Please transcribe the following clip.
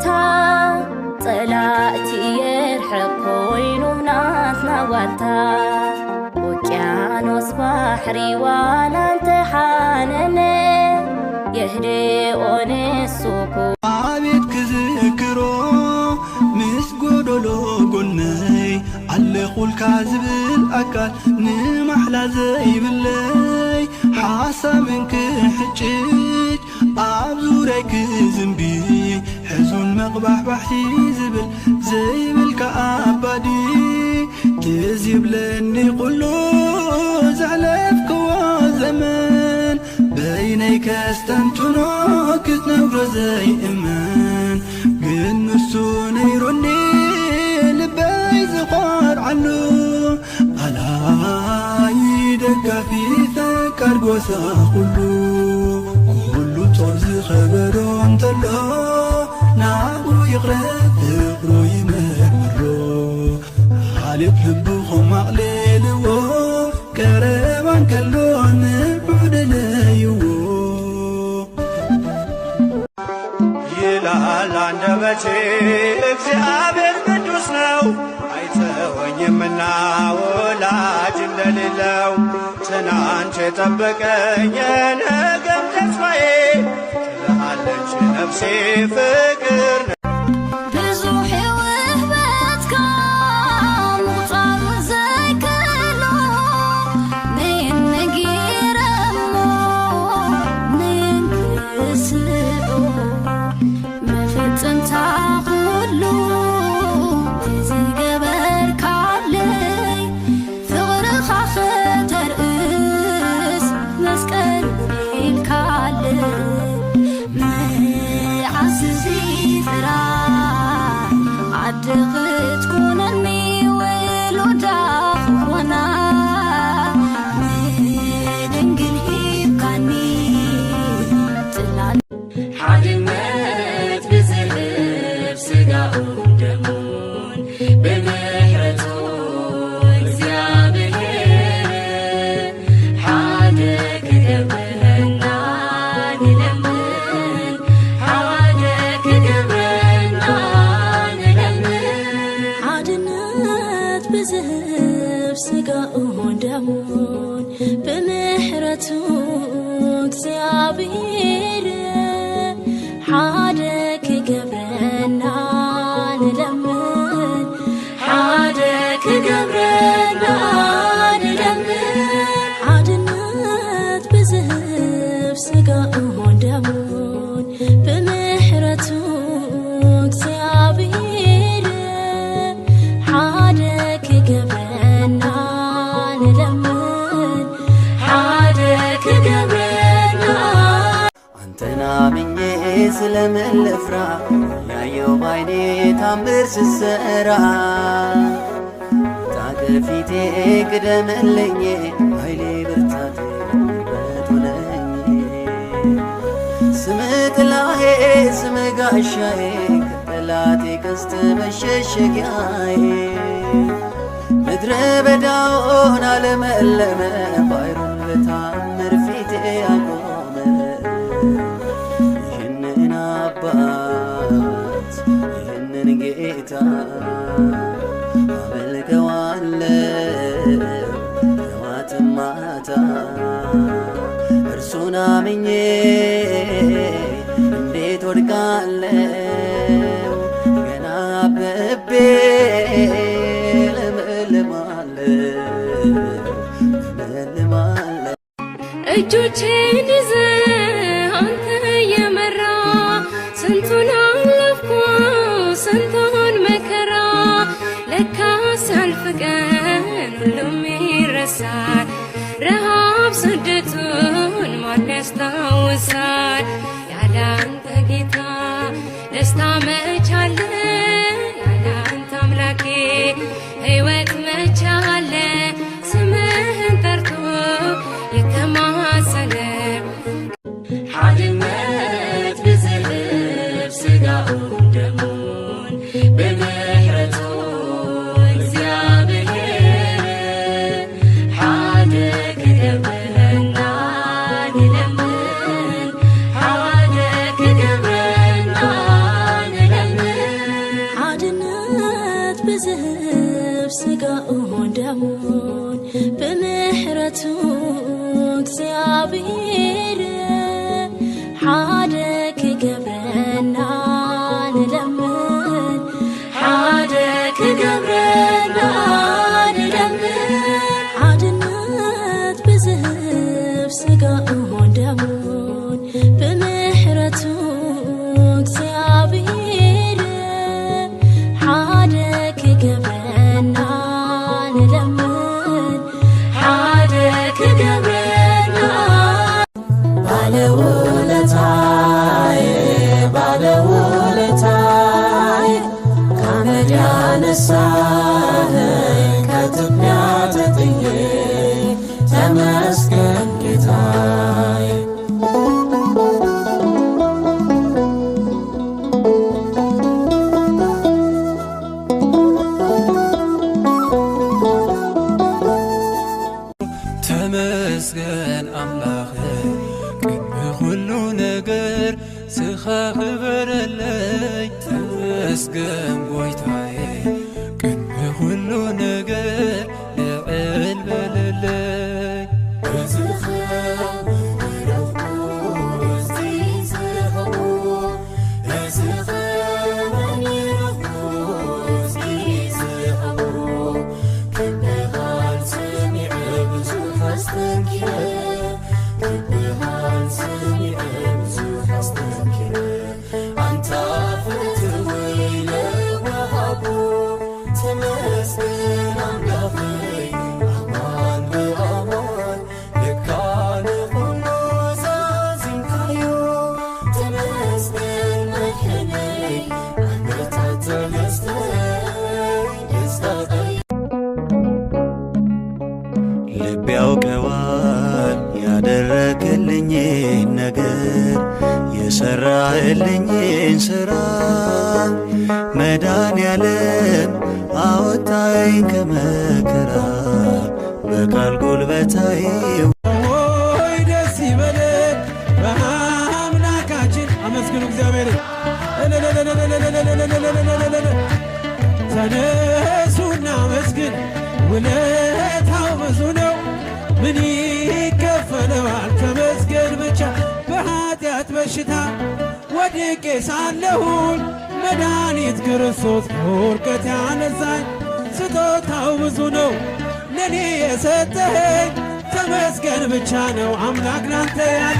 بزنتا طلعتي يرحق وينوناتنا واتا وكيانوس بحري ولا انتحانني يهدي ونسوكو عبيد كذكرو مسقودلو قلني علقوا الكاذب الأكل نمحلا زي باللي حاسبنك حجيج عبزوريك زنبي حزون مقبح بحي زبل زي بالكعبادي تزيب لني قلو زعلفك وزمان بينيك استنتنو كتنور زي إمان قنسو نيروني لباي زخار عنو على يدك في ذاك أرقوسا كلو طرز خبرون تلو نعبو يغرب يغرو يمرو خالب لبوخم أقليلو كربان كلون بعد ليو ይላል አንደበቴ እግዚአብሔር ቅዱስ ነው አይተወኝምና ወላጅ እንደሌለው ትናንት የጠበቀኝ የነገም ተስፋዬ ትልሃለች ነፍሴ ፍቅር عدغت كونني ولودا خوانا دنقل هيبكاني تلال حادمت بزهب سقاهم دمون بمحرته እግዚአብሔር حادك قبلنا نلمن حادك قبلنا بزهب سقاهم دمون بمحرته እግዚአብሔር حادك قبرنا نلمن حادك قبرنا نلمن عادنات بزهب سقاهم دمون بمحرته እግዚአብሔር حادك قبرنا نلمن حادك قبرنا أنتنا مني سلم الفرا يا يوبايني تامبر سسرا تاقفيتي قدم اللي هايلي برتاتي بتولني سمت لاهي سمق عشاي كتلاتي كست بششقاي مدري بداون على ملمة بايرون بتعمر فيتي أقوم يهنن عبات يهنن قيتا عمل قوالب روات ماتا ارسونا مني انديت ورقالب قنا ببي እጆቼን ይዘህ አንተ የመራ ስንቱን አለፍኩ ስንቱን መከራ ለካስ ያልፍ ቀን ሁሉም ይረሳል ረሃብ ስደቱን ማን ያስታውሳል ያለ አንተ ጌታ ደስታ መች አለ ያለ አንተ አምላኬ ሕይወት መች አለ ስምህን ጠርቶ የተማሰለ حادمت بزهب سقاهم دمون بمحرته እግዚአብሔር حادك قبلنا نلمن حادك قبلنا نلمن ሥጋውን ደሙን በምሕረቱ እግዚአብሔር ሓደ ክገብረና ንለምን ሓደ ክገብረና ንለምን ሓድነት ብዝህብ ሥጋውን ደሙን በምሕረቱ እግዚአብሔር ሓደ ክገብረና ንለምን ሓደ ክገብረና ባለውለታዬ ባለውለታዬ ከአመድ ያነሳኸኝ ከትቢያ ተጥዬ ተመስገን ጌታዬ። ተመስገን አምላኽ ቅድሚ ኩሉ ነገር ስኻ ክበረለይ ተመስገን ጎይታዬ ቅድሚ ኩሉ ነገር ልዕል በለለይ ልብ ያውቀዋል ያደረግልኝን ነገር የሠራህልኝን ሥራ መድኃኔዓለም አወጣኝ ከመከራ በቃል ጉልበታዬ ሆይ ደስ ይበለን በአምላካችን። አመስግኑ እግዚአብሔርን። ተነሱና መስግን ውለታው ብዙ ነው። ምን ይከፈለዋል ተመስገን ብቻ። በኃጢአት በሽታ ወድቄ ሳለሁኝ መድኃኒት ክርስቶስ ከውድቀት ያነሳኝ። ስጦታው ብዙ ነው ለኔ የሰጠኸኝ ተመስገን ብቻ ነው አምላክ ላንተ ያለ